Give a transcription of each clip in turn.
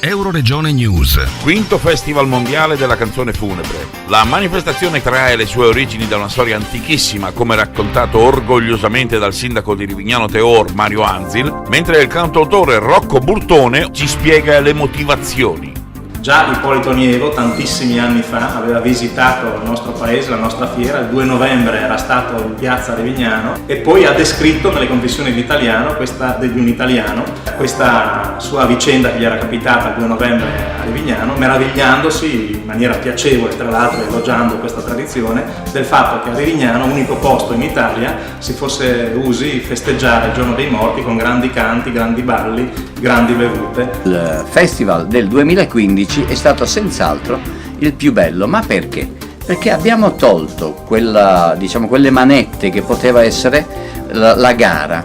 Euroregione News. Quinto Festival Mondiale della Canzone Funebre. La manifestazione trae le sue origini da una storia antichissima, come raccontato orgogliosamente dal sindaco di Rivignano Teor, Mario Anzil, mentre il cantautore Rocco Burtone ci spiega le motivazioni. Già Ippolito Nievo, tantissimi anni fa, aveva visitato il nostro paese, la nostra fiera, il 2 novembre era stato in piazza Rivignano e poi ha descritto nelle confessioni di un italiano questa sua vicenda che gli era capitata il 2 novembre a Rivignano, meravigliandosi in maniera piacevole, tra l'altro elogiando questa tradizione, del fatto che a Rivignano, unico posto in Italia, si fosse usi festeggiare il giorno dei morti con grandi canti, grandi balli, grandi bevute. Il festival del 2015 è stato senz'altro il più bello, ma perché? Perché abbiamo tolto quelle manette che poteva essere la gara.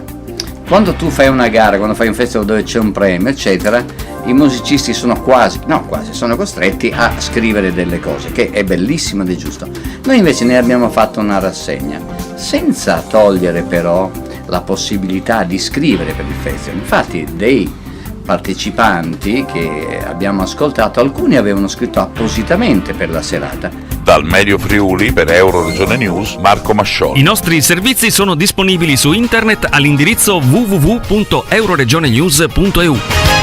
Quando tu fai una gara, quando fai un festival dove c'è un premio, eccetera, i musicisti sono sono costretti a scrivere delle cose, che è bellissimo ed è giusto. Noi invece ne abbiamo fatto una rassegna, senza togliere però la possibilità di scrivere per il festival. Infatti dei partecipanti che abbiamo ascoltato, alcuni avevano scritto appositamente per la serata. Dal Medio Friuli per Euroregione News, Marco Mascioli. I nostri servizi sono disponibili su internet all'indirizzo www.euroregionenews.eu.